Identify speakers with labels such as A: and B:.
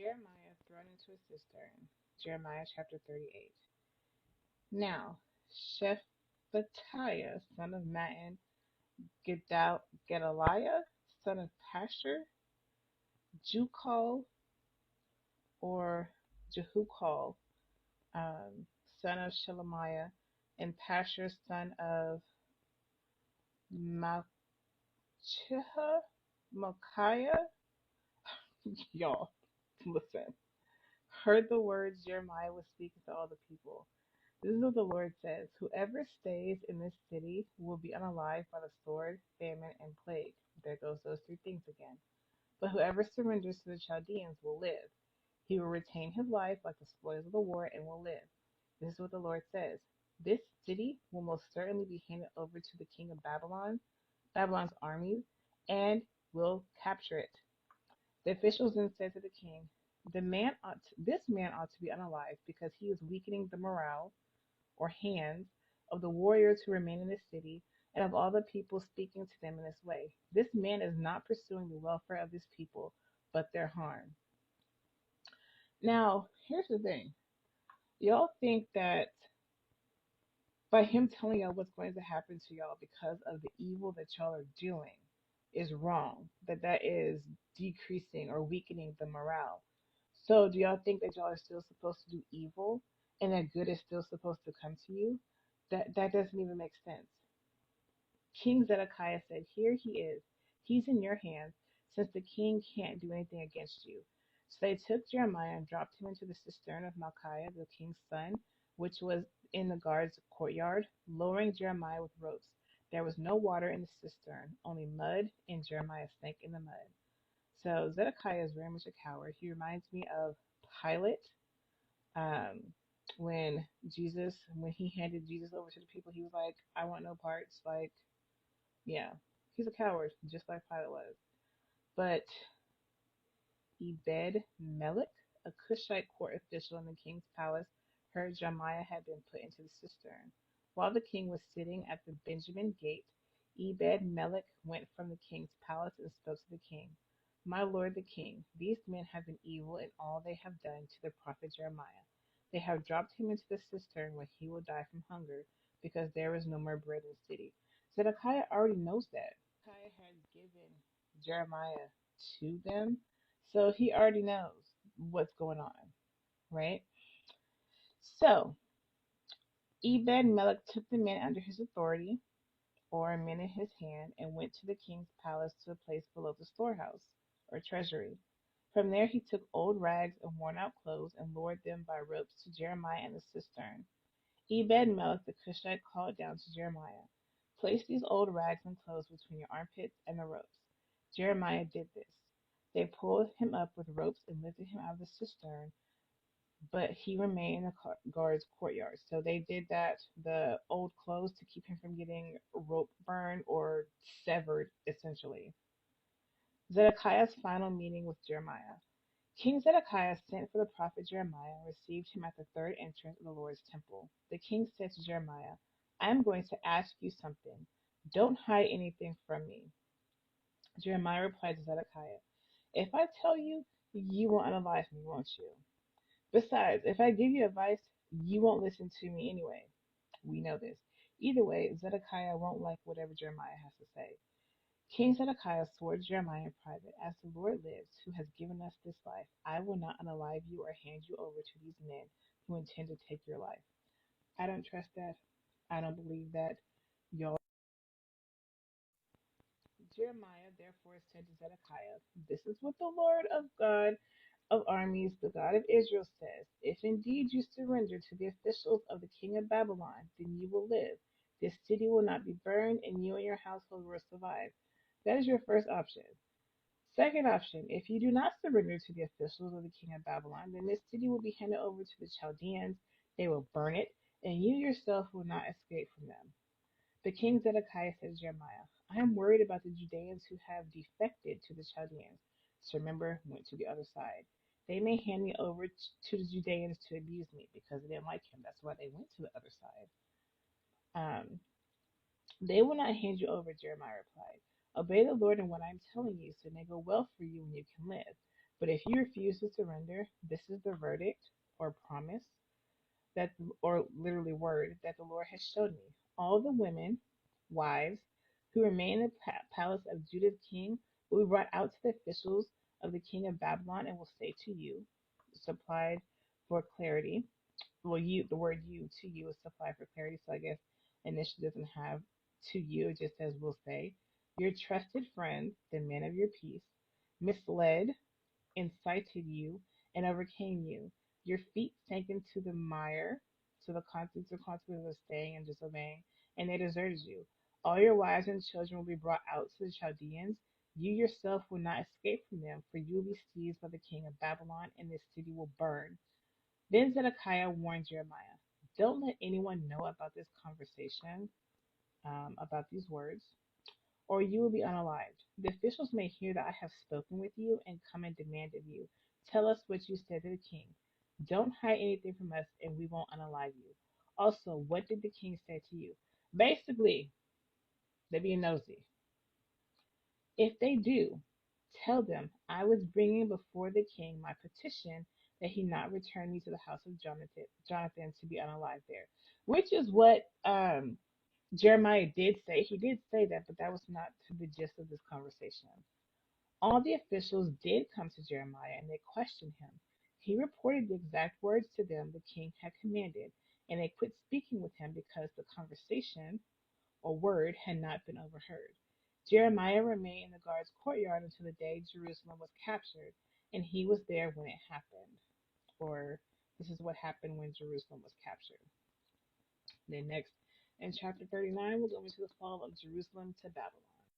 A: Jeremiah thrown into a cistern. Jeremiah chapter 38. Now, Shephatiah, son of Mattan, Gedaliah, son of Pashur, Jukal, or Jehukal, um, son of Shelemiah, and Pashur, son of Malchiah, Malchiah, y'all, listen, heard the words Jeremiah was speaking to all the people. This is what the Lord says: whoever stays in this city will be unalive by the sword, famine, and plague. There goes those three things again. But whoever surrenders to the Chaldeans will live. He will retain his life like the spoils of the war and will live. This is what the Lord says: this city will most certainly be handed over to the king of Babylon, Babylon's armies, and will capture it. The officials then said to the king, this man ought to be unalive because he is weakening the morale or hands of the warriors who remain in the city and of all the people, speaking to them in this way. This man is not pursuing the welfare of this people, but their harm. Now, here's the thing. Y'all think that by him telling y'all what's going to happen to y'all because of the evil that y'all are doing is wrong, that is decreasing or weakening the morale. So do y'all think that y'all are still supposed to do evil and that good is still supposed to come to you? That doesn't even make sense. King Zedekiah said, here he is. He's in your hands, since the king can't do anything against you. So they took Jeremiah and dropped him into the cistern of Malchiah, the king's son, which was in the guard's courtyard, lowering Jeremiah with ropes. There was no water in the cistern, only mud, and Jeremiah sank in the mud. So Zedekiah is very much a coward. He reminds me of Pilate, um, when he handed Jesus over to the people, he was like, I want no parts. Like, yeah, he's a coward, just like Pilate was. But Ebed Melech, a Cushite court official in the king's palace, heard Jeremiah had been put into the cistern. While the king was sitting at the Benjamin gate, Ebed Melech went from the king's palace and spoke to the king. My lord the king, these men have been evil in all they have done to the prophet Jeremiah. They have dropped him into the cistern where he will die from hunger, because there is no more bread in the city. Zedekiah already knows that. Hezekiah had given Jeremiah to them, so he already knows what's going on, right? So Ebed Melech took the men under his authority, or men in his hand, and went to the king's palace to a place below the storehouse, or treasury. From there he took old rags and worn out clothes and lowered them by ropes to Jeremiah in the cistern. Ebed Melech the Cushite called down to Jeremiah, place these old rags and clothes between your armpits and the ropes. Jeremiah did this. They pulled him up with ropes and lifted him out of the cistern, but he remained in the guard's courtyard. So they did that, the old clothes, to keep him from getting rope burned or severed, essentially. Zedekiah's final meeting with Jeremiah. King Zedekiah sent for the prophet Jeremiah and received him at the third entrance of the Lord's temple. The king said to Jeremiah, I am going to ask you something. Don't hide anything from me. Jeremiah replied to Zedekiah, if I tell you, you won't unalive me, won't you? Besides, if I give you advice, you won't listen to me anyway. We know this. Either way, Zedekiah won't like whatever Jeremiah has to say. King Zedekiah swore to Jeremiah in private, as the Lord lives, who has given us this life, I will not unalive you or hand you over to these men who intend to take your life. I don't trust that. I don't believe that. Y'all. Jeremiah therefore said to Zedekiah, this is what the Lord of God of armies, the God of Israel, says: if indeed you surrender to the officials of the king of Babylon, then you will live. This city will not be burned, and you and your household will survive. That is your first option. Second option, if you do not surrender to the officials of the king of Babylon, then this city will be handed over to the Chaldeans. They will burn it, and you yourself will not escape from them. The king Zedekiah said to Jeremiah, I am worried about the Judeans who have defected to the Chaldeans. So remember, went to the other side. They may hand me over to the Judeans to abuse me because they didn't like him. That's why they went to the other side. Um, they will not hand you over, Jeremiah replied. Obey the Lord in what I am telling you, so it may go well for you and you can live. But if you refuse to surrender, this is the verdict or promise that, or literally word, that the Lord has showed me. All the women, wives, who remain in the palace of Judah's king will be brought out to the officials of the king of Babylon and will say to you, supplied for clarity. Well, you, the word you to you is supplied for clarity, so I guess initially doesn't have to you, it just says will say. Your trusted friend, the man of your peace, misled, incited you, and overcame you. Your feet sank into the mire, to the consequences of staying and disobeying, and they deserted you. All your wives and children will be brought out to the Chaldeans. You yourself will not escape from them, for you will be seized by the king of Babylon, and this city will burn. Then Zedekiah warned Jeremiah, don't let anyone know about this conversation, about these words, or you will be unalived. The officials may hear that I have spoken with you and come and demand of you. Tell us what you said to the king. Don't hide anything from us, and we won't unalive you. Also, what did the king say to you? Basically, they're being nosy. If they do, tell them I was bringing before the king my petition that he not return me to the house of Jonathan to be unalived there, which is what Jeremiah did say. He did say that, but that was not to the gist of this conversation. All the officials did come to Jeremiah and they questioned him. He reported the exact words to them the king had commanded, and they quit speaking with him because the conversation or word had not been overheard. Jeremiah remained in the guard's courtyard until the day Jerusalem was captured, and he was there when it happened. Or this is what happened when Jerusalem was captured. Then next, in chapter 39, we'll go into the fall of Jerusalem to Babylon.